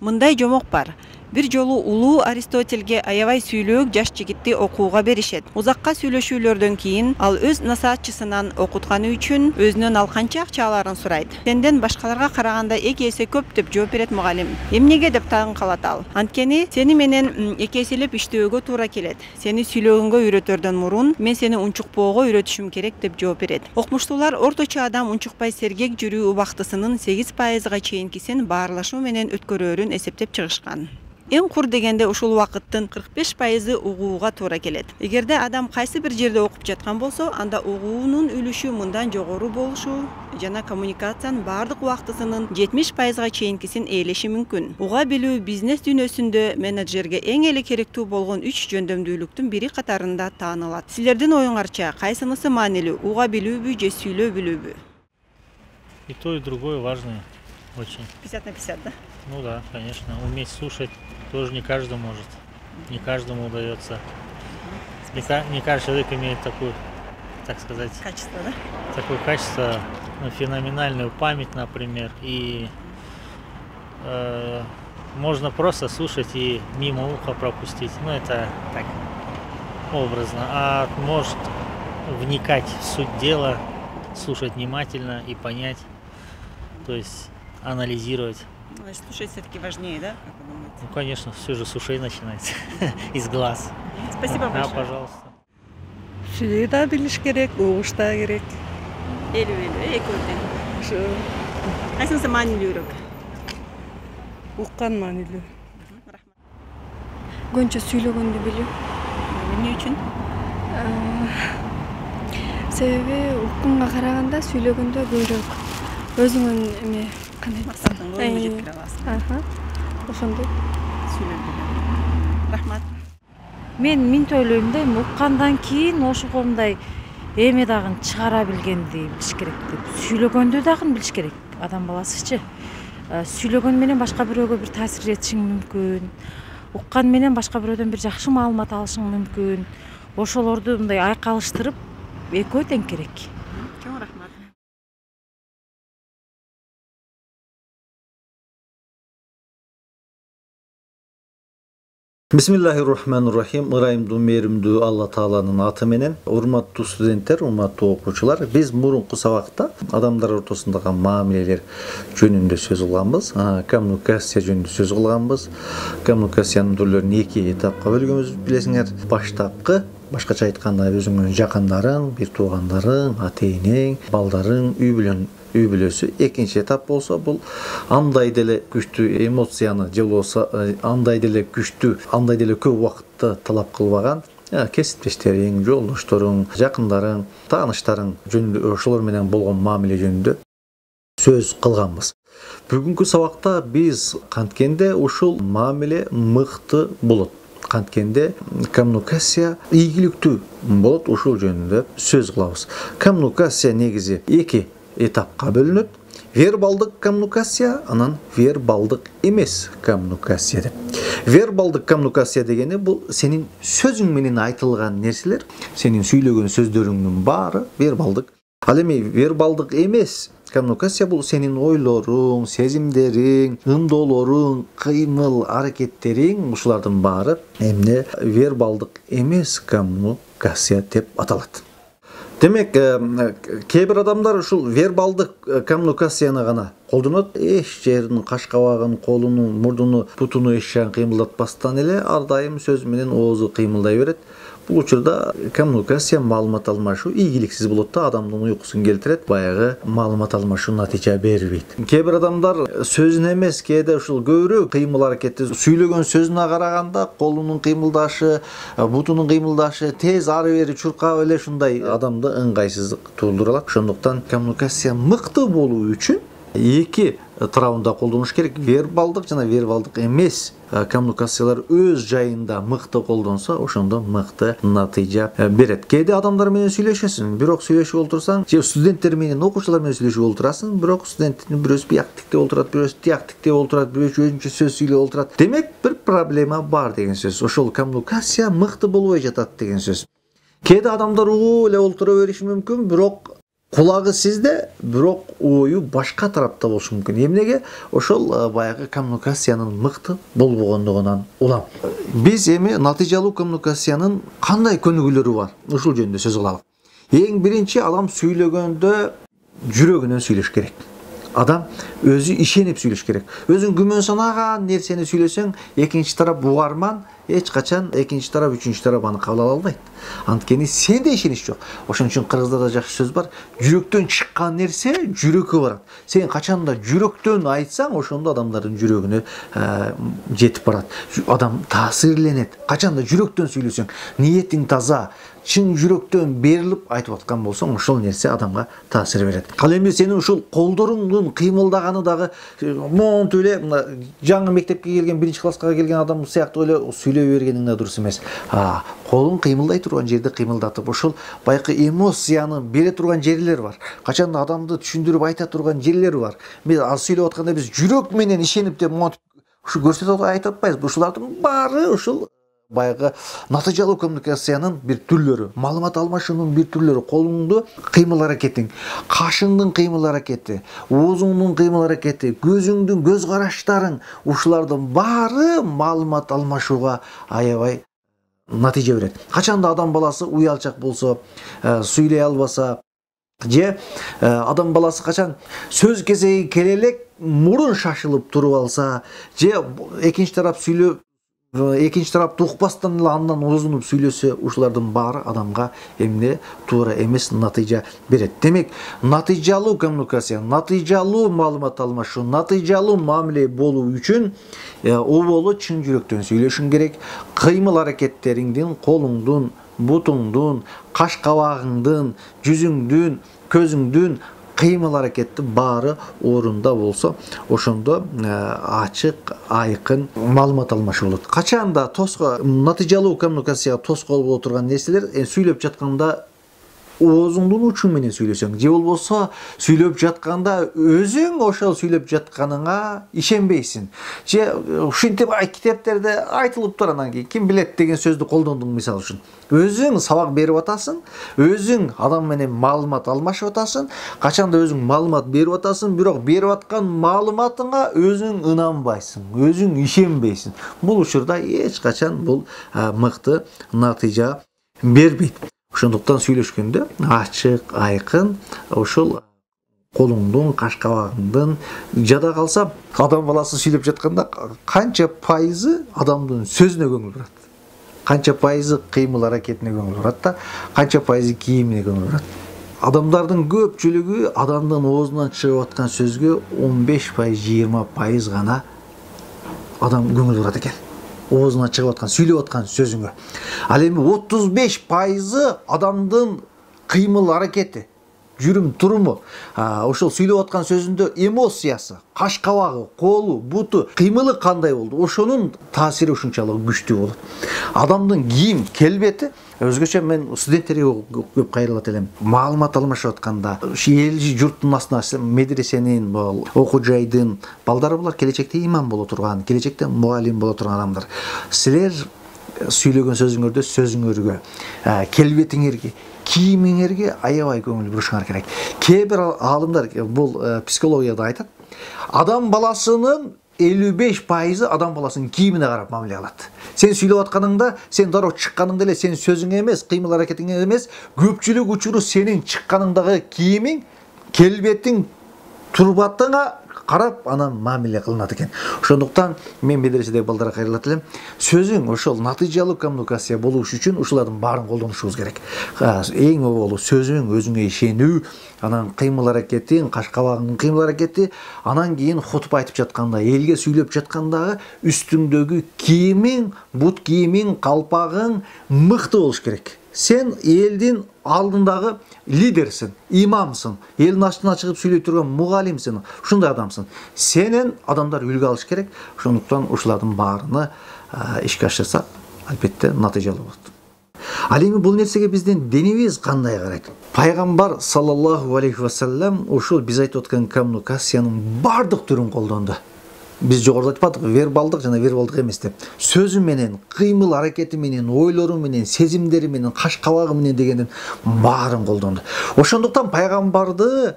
Мындай жомок бар. Бир жолу улуу Аристотельге аябай сүйлөөк жаш жигитти окууга беришет. Узакка сүйлөшүүлөрдөн кийин ал өз насаатчысынан окутканы үчүн өзүнөн ал канча акча аларын сурайт. Сенден башкаларга караганда 2 эсе көп деп жооп берет мугалим. Эмнеге деп таң калат ал. Анткени сени менен 2 эселеп иштөөгө туура келет. Сени сүйлөгөнгө үйрөтөрдөн мурун мен сени унчукпоого үйрөтүшүм керек деп жооп берет. Окумуштуулар орточо адам унчукпай сергек жүрүү убактысынын 8%га чейинкисин баарлашуу менен өткөрөөрүн эсептеп чыгышкан. Эң кур дегенде ушул убакыттын 45% угууга туура келет. Эгерде адам кайсы бир жерде окуп жаткан болсо, анда угуунун үлүшү мындан жогору болушу жана коммуникациянын бардык убактысынын 70%га чейинкисин ээлеши мүмкүн. Уга билүү бизнес дүйнөсүндө менеджерге эң эле керектүү болгон 3 жөндөмдүүлүктүн бири катарында таанылат. Силердин оюңарча кайсынысы маанилүү? Уга билүүбү же сүйлөө билүүбү? И то, и другое важно очень. 50 на 50, да? Ну да, конечно. Уметь слушать тоже не каждый может. Не каждому удается. Не каждый человек имеет такую, так сказать, Качество, да? такое качество, феноменальную память, например. И можно просто слушать и мимо уха пропустить. Ну это так образно. А может вникать в суть дела, слушать внимательно и понять. То есть анализировать. Ну, слушать все-таки важнее, да? Как вы думаете? Ну, конечно, все же с ушей начинается, из глаз. Спасибо большое. Да, пожалуйста. Сүйлөй да билиш керек, угуш да керек. Экөөдөн. Ушу Кайсынысы маанилүүрөөк? уккан маанилүү. Көбүнчө сүйлөгөндү билүү. Эмне үчүн? Себеби укканга караганда сүйлөгөндө көбүрөөк өзүңөн эме кандай Максаттын көңүлүн жеткире аласың. Ошондой. Сүйлөп. Рахмат. Мен минте ойлойм да, уккандан кийин ошого мындай эме дагы чыгара билгенди билиш керек деп. Сүйлөгөндү дагы билиш керек адам баласычы. Сүйлөгөн менен башка бирөөгө бир таасир этишиң мүмкүн. Уккан менен башка бирөөдөн бир жакшы маалымат алышың мүмкүн. Ошолорду мындай айкалыштырып экөө тең керек. Чоң рахмат. Бисмиллахиррахманиррахим. Ырайымдуу мээримдүү Алла Тааланын аты менен. Урматтуу студенттер, урматтуу окуучулар, биз мурунку сабакта адамдар ортосундагы маамилелер жөнүндө сөз кылганбыз. Коммуникация жөнүндө сөз кылганбыз. Коммуникациянын түрлөрүн 2 этапка бөлгөнбүз, билесиңер. Баштапкы, башкача айтканда өзүңүн жакындарың, бир туугандарың, ата-энең, балдарың, үй бүлөсү. Экинчи этап болсо бул андай деле күчтүү эмоцияны же болбосо андай деле күчтүү, андай деле көп убакытты талап кылбаган кесиптештериң, жолдошторуң, жакындарың, тааныштарың жөнүндө ошолор менен болгон мамиле жөнүндө сөз кылганбыз. Бүгүнкү сабакта биз канткенде ушул мамиле мыкты болот. Канткенде коммуникация ийгиликтүү болот, ушул жөнүндө сөз кылабыз. Коммуникация негизи 2 этапка бөлүнөт. Вербалдык коммуникация, анан вербалдык эмес коммуникация деп. Вербалдык коммуникация дегени бул сенин сөзүң менен айтылган нерселер, сенин сүйлөгөн сөздөрүңдүн баары вербалдык. Ал эми вербалдык эмес коммуникация бул сенин ойлоруң, сезимдериң, ымдоолоруң, кыймыл аракеттериң, ушулардын баары эмне вербалдык эмес коммуникация деп аталат. Демек, кээ бир адамдар ушул вербалдык коммуникацияны гана колдонот. Эч жерин, кашкабагын, колуну, мурдуну, бутуну эч жагын кыймылдатпастан эле ар дайым сөз менен оозу кыймылдай берет. Бул учурда коммуникация маалымат алмашуу ийгиликсиз болот да, адамдын уйкусун келтирет, баягы маалымат алмашуу натыйжа бербейт. Кээ бир адамдар сөзүн эмес, кээде ушул көбүрөөк кыймыл аракетти сүйлөгөн сөзүнө караганда колунун кыймылдашы, бутунун кыймылдашы тез ары бери чуркап эле ушундай адамды ыңгайсыздык туудура алат. Ошондуктан коммуникация мыкты болуу үчүн 2 тарабында колдонуш керек. Вербалдык жана вербалдык эмес коммуникациялар өз жайында мыкты колдонсо, ошондо мыкты натыйжа берет. Кээде адамдар менен сүйлөшөсүң, бирок сүйлөшүп олтурсаң, же студенттер менен, окуучулар менен сүйлөшүп олтурасың, бирок студенттин бирөөсү бияктикте олтурат, бирөөсү тияктикте олтурат, бирөөсү өзүнчө сөз сүйлөп олтурат. Демек, бир проблема бар деген сөз. Ошол коммуникация мыкты болбой жатат деген сөз. Кээде адамдар угуп эле олтура бериши мүмкүн, бирок Кулагы сизде, бирок ою башка тарапта болушу мүмкүн. Эмнеге? Ошол баягы коммуникациянын мыкты болбогондугунан улам. Биз эми натыйжалуу коммуникациянын кандай көнүгүүлөрү бар? Ушул жөнүндө сөз кылалы. Эң биринчи, адам сүйлөгөндө жүрөгүнөн сүйлөш керек. Адам өзү ишенип сүйлөш керек. Өзүң күмөн санаган нерсени сүйлөсөң, экинчи тарап угарман эч качан экинчи тарап, үчүнчү тарап аны кабыл ала албайт. Анткени сенде ишенич жок. Ошон үчүн кыргыздарда жакшы сөз бар. Жүрөктөн чыккан нерсе жүрөккө барат. Сен качанда жүрөктөн айтсаң, ошондо адамдардын жүрөгүнө жетип барат. Адам таасирленет. Качанда жүрөктөн сүйлөсөң, ниетиң таза, чын жүрөктөн берилип айтып аткан болсоң, ошол нерсе адамга таасир берет. Ал эми сенин ушул колдоруңдун кыймылдаганы дагы монтип эле жаңы мектепке келген, биринчи класска келген адам сыяктуу эле сүйлөй бергениң да дурус эмес. Колуң кыймылдай турган жерде кыймылдатып, ошол байкы эмоцияны бере турган жерлер бар. Качанда адамды түшүндүрүп айта турган жерлер бар. Мен аз сүйлөп атканда биз жүрөк менен ишенип деп монтип ушу көрсөтүп айтып атпайбыз. Ушулардын баары ушул баягы натыйжалуу коммуникациянын бир түрлөрү, маалымат алмашуунун бир түрлөрү. Колуңду кыймыл аракетиң, кашыңдын кыймыл аракети, оозуңдун кыймыл аракети, көзүңдүн көз караштарың, ушулардын баары маалымат алмашууга аябай натыйжа берет. Качанда адам баласы уялчак болсо, сүйлөй албаса, же адам баласы качан сөз кезеги келе элек мурун шашылып туруп алса, же экинчи тарап сүйлөп экинчи тарап укпастан эле андан озунуп сүйлөсө, ушулардын баары адамга эмне туура эмес натыйжа берет. Демек, натыйжалуу коммуникация, натыйжалуу маалымат алмашуу, натыйжалуу мамиле болуу үчүн оболу чын жүрөктөн сүйлөшүң керек. Кыймыл аракеттериңдин, колуңдун, бутуңдун, каш кабагыңдын, жүзүңдүн, көзүңдүн кыймыл аракети баары орунда болсо, ошондо ачык, айкын маалымат алмашуу болот. Качанда натыйжалуу коммуникацияга тоскоол боло турган нерселер, сүйлөп жатканда оозуңдун учу менен сүйлөсөң, же болбосо сүйлөп жатканда өзүң ошол сүйлөп жатканыңа ишенбейсиң. Же ушинтип китептерде айтылып тур, анан кийин ким билет деген сөздү колдондуң мисалы үчүн. Өзүң сабак берип атасың, өзүң адам менен маалымат алмашып атасың, качанда өзүң маалымат берип атасың, бирок берип аткан маалыматыңа өзүң ынанбайсың, өзүң ишенбейсиң. Бул учурда эч качан бул мыкты натыйжа бербейт. Ошондуктан сүйлөшкөндө ачык, айкын, ошол колуңдун, каш кабагыңдын, жада калса, адам баласы сүйлөп жатканда канча пайызы адамдын сөзүнө көңүл бурат, канча пайызы кыймыл аракетине көңүл бурат да, канча пайызы кийимине көңүл бурат. Адамдардын көпчүлүгү адамдын оозунан чыгып аткан сөзгө 15%, 20% гана адам көңүл бурат экен. Оозунан чыгып аткан, сүйлөп аткан сөзүңө. Ал эми 35% адамдын кыймыл аракети, жүрүм туруму, ошол сүйлөп аткан сөзүндө эмоциясы, каш кабагы, колу, буту, кыймылы кандай болду, ошонун таасири ушунчалык күчтүү болот. Адамдын кийим келбети, өзгөчө мен студенттерге көп кайрылат элем. Маалымат алмашып атканда, эл журттун астына медресенин, окуу жайдын балдары булар келечекте имам боло турган, келечекте мугалим боло турган адамдар. Силер сүйлөгөн сөзүңөргө, келбетиңерге, кийимиңерге аябай көңүл бурушуңар керек. Кээ бир аалымдар бул психологияда айтат, адам баласынын 55% адам баласынын кийимине карап мамиле кылат. Сен сүйлөп атканыңда, сен дароо чыкканыңда эле сен сөзүң эмес, кыймыл аракетиң эмес, көпчүлүк учуру сенин чыкканыңдагы кийимиң, келбетиң, турбатыңа карап анан мамиле кылынат экен. Ошондуктан мен медреседеги балдарга кайрылат элем. Сөзүң ошол натыйжалуу коммуникация болуу үчүн ушулардын баарын колдонушубуз керек. Эң оболу сөзүң, өзүңө ишенүү, анан кыймыл аракетиң, каш кабагыңдын кыймыл аракети, анан кийин хотуп айтып жатканда, элге сүйлөп жаткандагы үстүңдөгү кийимиң, бут кийимиң, калпагың мыкты болуш керек. Сен элдин алдындагы лидерсиң, имамсың, элдин астына чыгып сүйлөй турган мугалимсиң, ушундай адамсың. Сенен адамдар үлгү алыш керек. Ошондуктан ушулардын баарына ишке ашырсак, албетте натыйжалуу болот. Ал эми бул нерсеге биздин динибиз кандай карайт? Пайгамбар саллаллаху алейхи ва саллям ушул биз айтып аткан коммуникациянын бардык түрүн колдонду. Биз жогоруда айтпадык, вербалдык жана вербалдык эмес деп. Сөзү менен, кыймыл аракети менен, ойлору менен, сезимдери менен, каш кабагы менен дегендин баарын колдонду. Ошондуктан пайгамбарды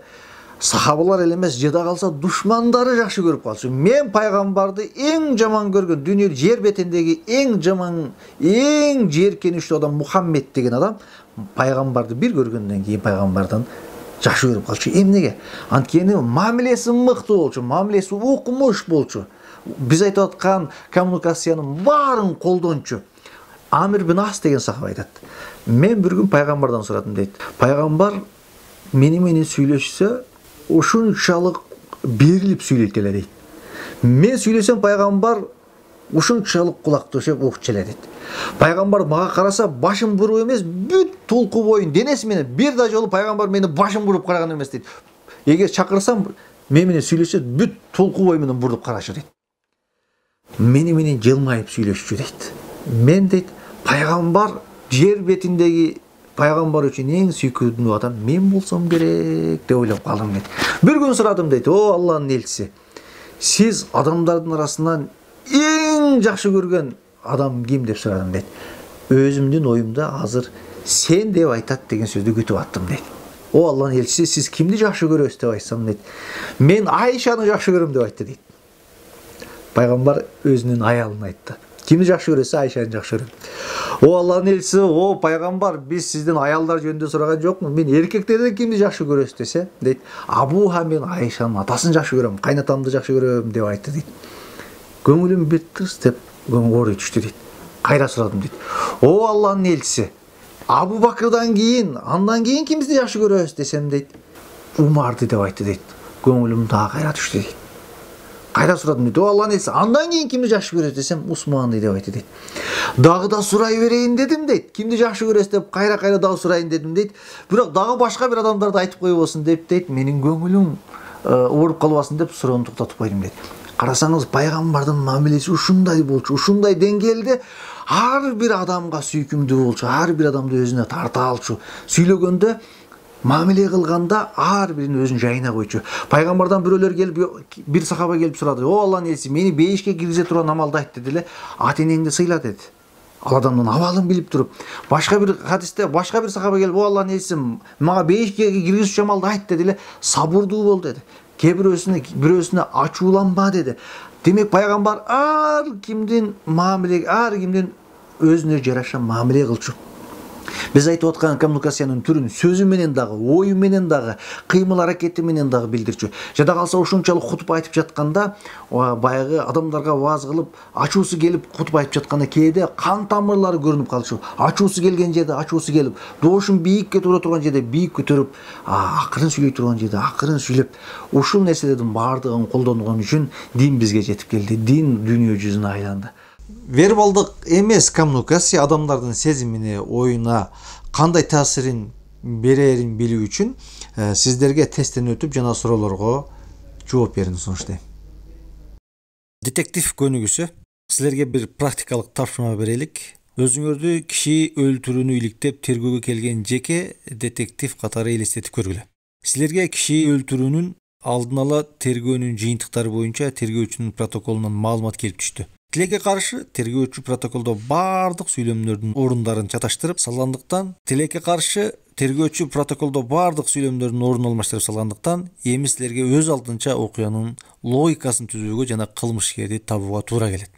сахабалар эле эмес, жада калса душмандары жакшы көрүп калчу. Мен пайгамбарды эң жаман көргөн, дүйнө жер бетиндеги эң жаман, эң жийиркеничтүү адам Мухаммед деген адам пайгамбарды бир көргөндөн кийин пайгамбардан жакшы көрүп калчу. Эмнеге? Анткени мамилеси мыкты болчу, мамилеси укмуш болчу. Биз айтып аткан коммуникациянын баарын колдончу. Амир бин Ас деген сахаба айтат. Мен бир күн пайгамбардан сурадым дейт. Пайгамбар менен сүйлөшсө, ушунчалык берилип сүйлөйт эле дейт. Мен сүйлөсөм пайгамбар ушунчалык кулак төшөп укчу эле дейт. Пайгамбар мага караса, башын буруп эмес, бүт толку боюн денеси менен бир да жолу пайгамбар мени башын буруп караган эмес дейт. Эгер чакырсам, менен сүйлөсө, бүт толку бою менен буруп карашы дейт. Менен жылмайып сүйлөшчү дейт. Мен дейт, пайгамбар жер бетиндеги пайгамбар үчүн эң сүйкүмдүү адам мен болсом керек деп ойлоп калдым дейт. Бир күн сурадым дейт. О Алланын элчиси, сиз адамдардын арасынан эң жакшы көргөн адам ким деп сурадым дейт. Өзүмдүн оюмда азыр сен деп айтат деген сөздү күтүп аттым дейт. О Алланын элчиси, сиз кимди жакшы көрөсүз деп айтсам дейт. Мен Айшаны жакшы көрөм деп айтты дейт. Пайгамбар өзүнүн аялын айтты. Кимди жакшы көрөсүз? Айшаны жакшы көрөм. О Алланын элчиси, о пайгамбар, биз сизден аялдар жөнүндө сураган жокмун. Мен эркектерден кимди жакшы көрөсүз десе, дейт. Абуха, мен Айшанын атасын жакшы көрөм, кайнатамды жакшы көрөм деп айтты дейт. Көңүлүм бир тырс деп оор түштү дейт. Кайра сурадым дейт. О Алланын элчиси, Абу Бакырдан кийин, андан кийин кимди жакшы көрөсүз десем дейт. Умарды деп айтты дейт. Көңүлүм дагы кайра түштү дейт. Кайра сурадым дейт. О Алланын элчиси, андан кийин кимди жакшы көрөсүз десем, Усманды деп айтты дейт. Дагы да сурай берейин дедим дейт. Кимди жакшы көрөсүз деп кайра дагы сурайын дедим дейт. Бирок дагы башка бир адамдарды айтып койбосун деп дейт. Менин көңүлүм ооруп калбасын деп суроону токтотуп койдум дейт. Карасаңыз, пайгамбардын мамилеси ушундай болчу, ушундай деңгээлде ар бир адамга сүйкүмдүү болчу, ар бир адамды өзүнө тарта алчу. Сүйлөгөндө, мамиле кылганда ар бирин өзүнүн жайына койчу. Пайгамбардан бирөөлөр келип, бир сахаба келип сурады. О Алланын элчиси, мени бейишке киргизе турган амалды айт деди эле. Ата энеңди сыйла деди. Ал адамдын абалын билип туруп, башка бир хадисте башка бир сахаба келип, о Алланын элчиси, мага бейишке киргизүүчү амалды айт деди эле. Сабырдуу бол деди. Кээ бирөөсүнө ачууланба деди. Демек пайгамбар ар кимдин өзүнө жараша мамиле кылчу. Биз айтып аткан коммуникациянын түрүн сөзү менен дагы, ою менен дагы, кыймыл аракети менен дагы билдирчү. Жада калса ушунчалык кутуп айтып жатканда, баягы адамдарга вааз кылып, ачуусу келип кутуп айтып жатканда кээде кан тамырлары көрүнүп калчу. Ачуусу келген жерде ачуусу келип, доошун бийикке тура турган жерде бийик көтөрүп, акырын сүйлөй турган жерде акырын сүйлөп, ушул нерселердин баардыгын колдонгон үчүн дин бизге жетип келди. Дин дүйнө жүзүнө айланды. Вербалдык эмес коммуникация адамдардын сезимине, оюна кандай таасирин берерин билүү үчүн сиздерге тесттен өтүп жана суроолорго жооп берүүнү сунуштайм. Детектив көнүгүүсү. Силерге бир практикалык тапшырма берелик. Өзүңөрдү киши өлтүрүүнү иликтеп тергөөгө келген жеке детектив катары элестетип көргүлө. Силерге киши өлтүрүүнүн алдын ала тергөөнүн жыйынтыктары боюнча тергөөчүнүн протоколунан маалымат келип түштү. Тилекке каршы тергөөчү протоколдо бардык сүйлөмдөрдүн орундарын чаташтырып салгандыктан, ордун алмаштырып салгандыктан, эми силерге өз алдынча окуянын логикасын түзүүгө жана кылмышкерди табууга туура келет.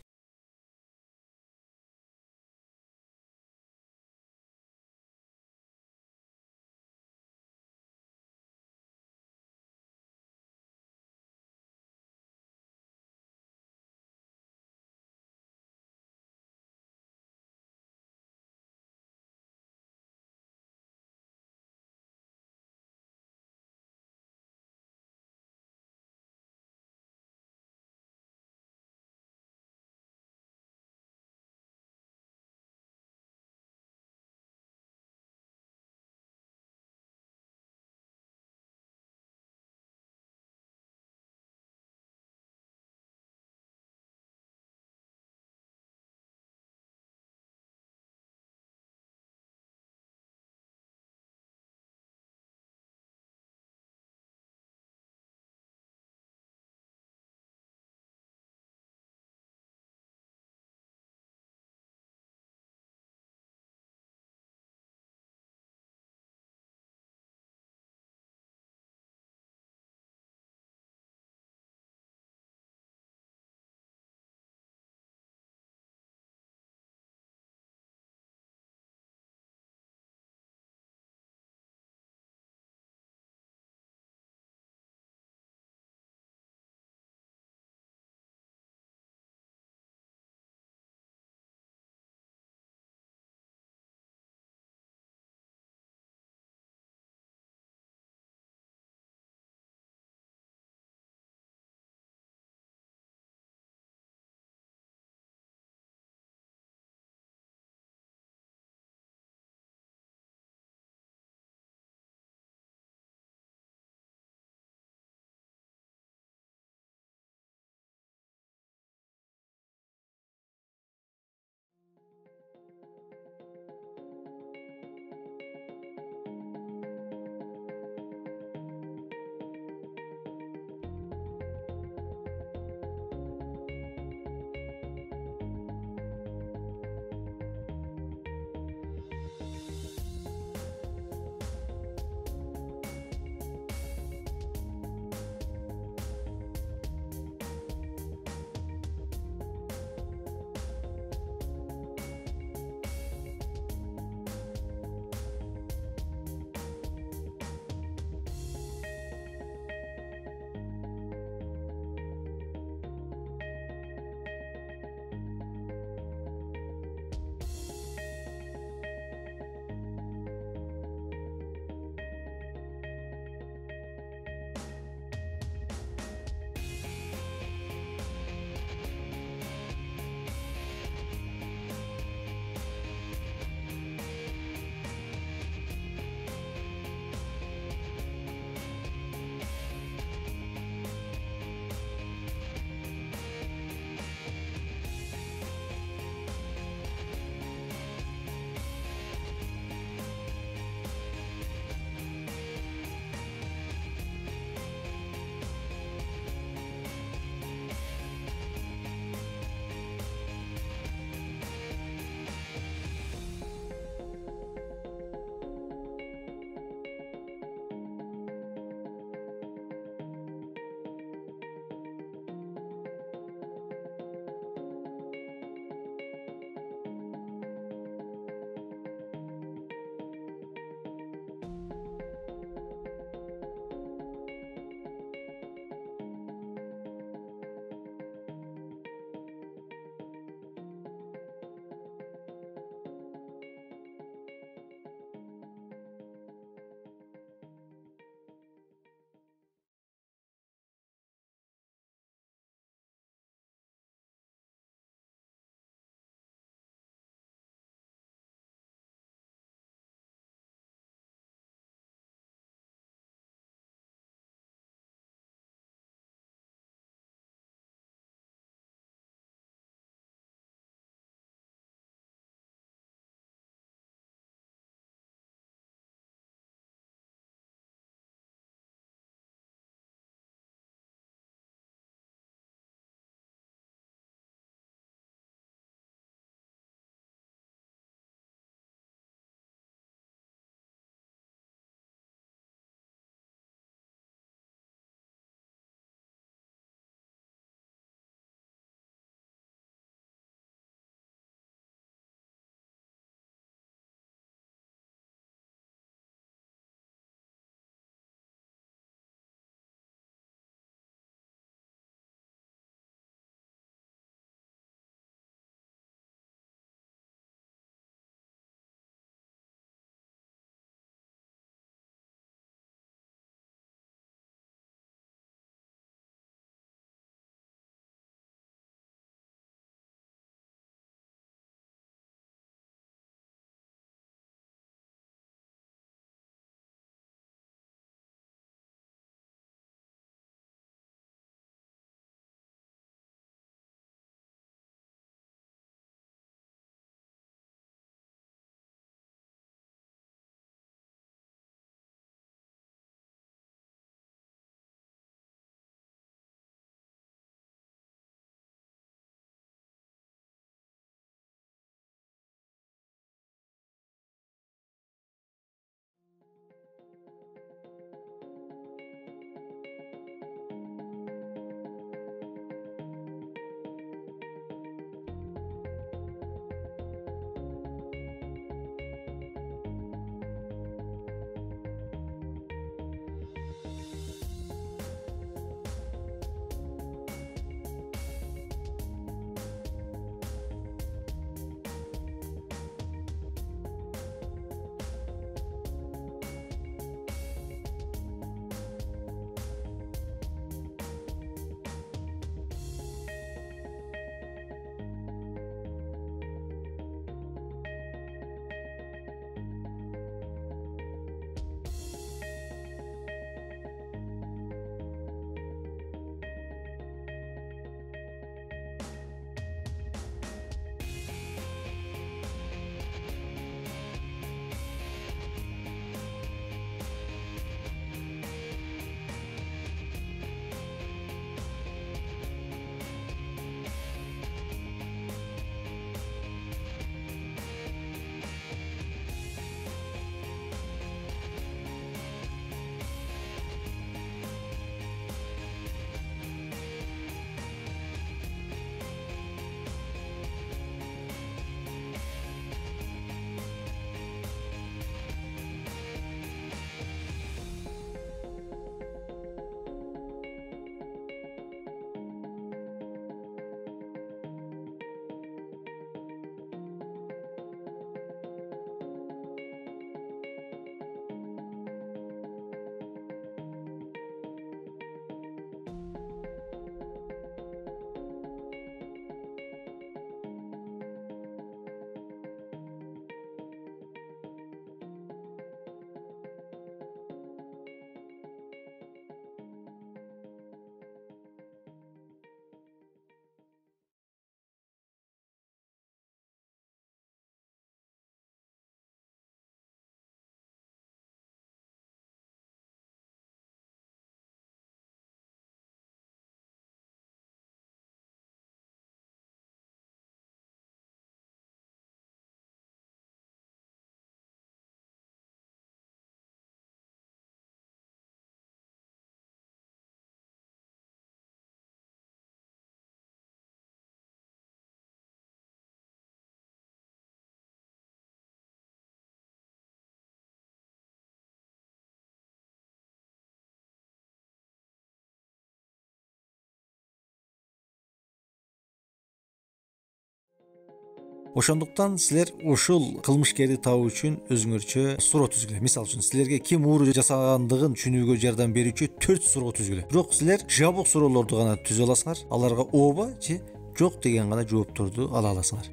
Ошондуктан силер ушул кылмышкерди табуу үчүн өзүңөрчө суроо түзгүлө. Мисалы үчүн силерге ким ууру жасагандыгын түшүнүүгө жардам берүүчү 4 суроо түзгүлө. Бирок силер жабык суроолорду гана түзө аласыңар. Аларга ооба же жок деген гана жоопторду ала аласыңар.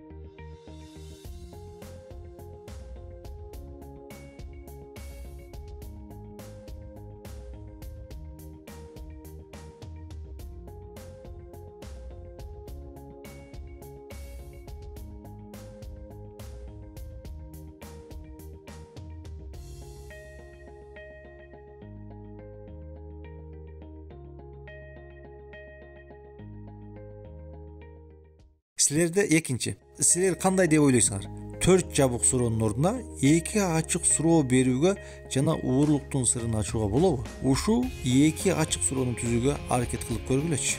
Силерде экинчи. Силер кандай деп ойлойсуңар? 4 жабык суроонун ордуна 2 ачык суроо берүүгө жана уурулуктун сырын ачууга болобу? Ушул 2 ачык суроону түзүүгө аракет кылып көргүлөчү.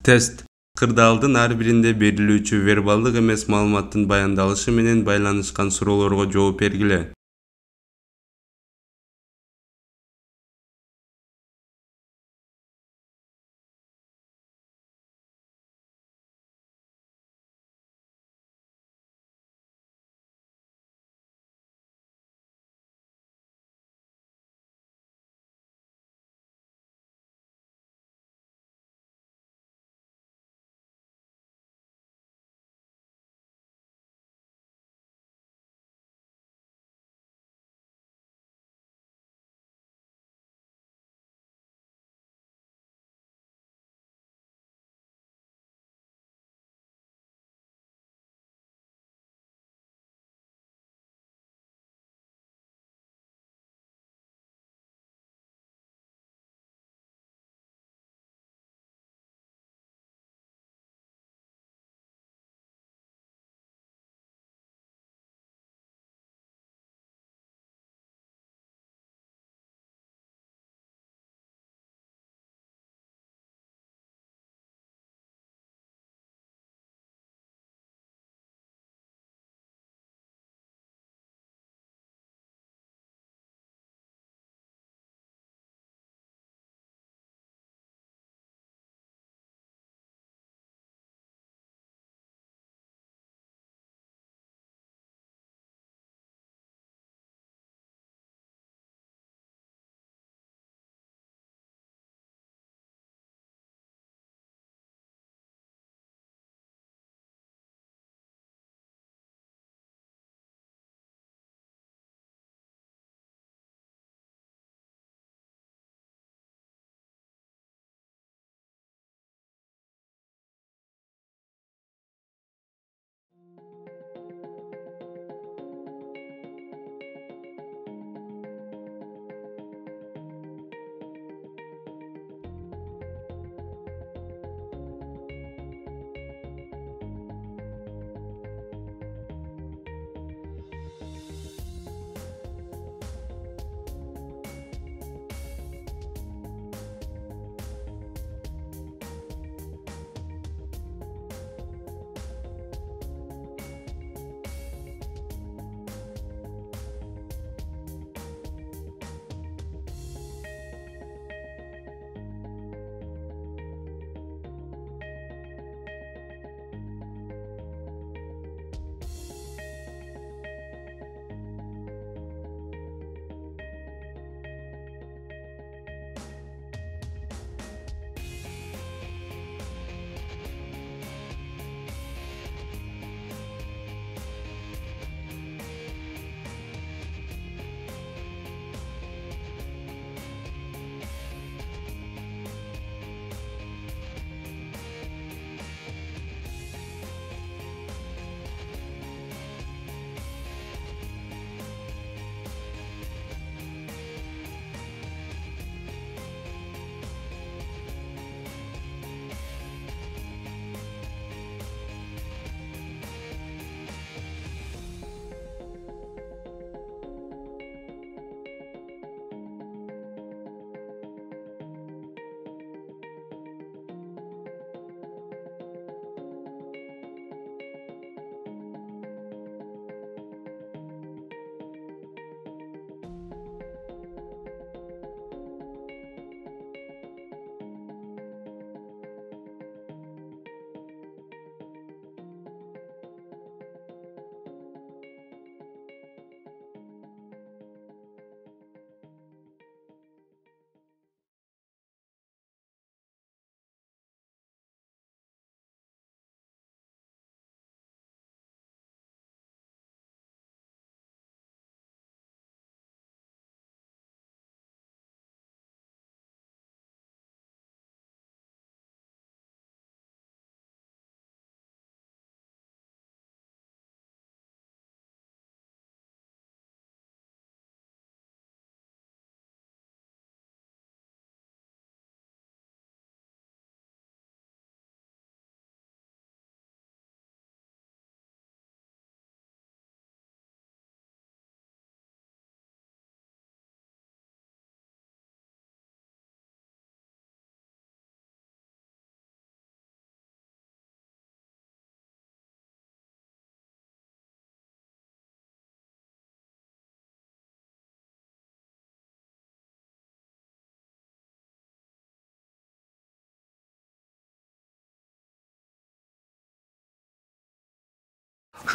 Тест. Кырдаалдын ар биринде берилүүчү вербалдык эмес маалыматтын баяндалышы менен байланышкан суроолорго жооп бергиле.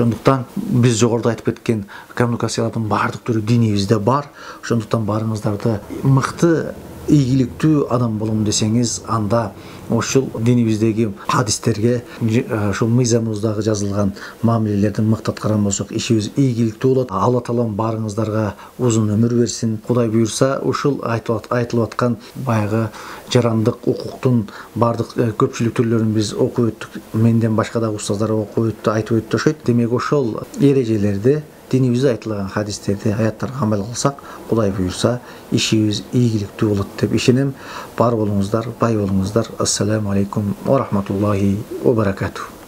Ошондуктан биз жогоруда айтып кеткен коммуникациялардын баардык түрү динибизде бар. Ошондуктан барыңыздарды мыкты ийгиликтүү адам болом десеңиз, анда ошол динибиздеги хадистерге, ошол мыйзамыбыздагы жазылган мамилелердин мыкты аткарган болсок, ишибиз ийгиликтүү болот. Алла таалам барыңыздарга узун өмүр берсин. Кудай буйрса, ушул айтылып аткан баягы жарандык укуктун баардык көпчүлүк түрлөрүн биз окуп өттүк. Менден башка дагы устаздар окуп өттү, айтып өттү ошойт. Демек ошол эрежелерди, динибизде айтылган хадистерди аяттарга амал кылсак, Кудай буйрса, ишибиз ийгиликтүү болот деп ишенем. Бар болуңуздар, бай болуңуздар. Ассаламу алейкум ва рахматуллахи ва баракатух.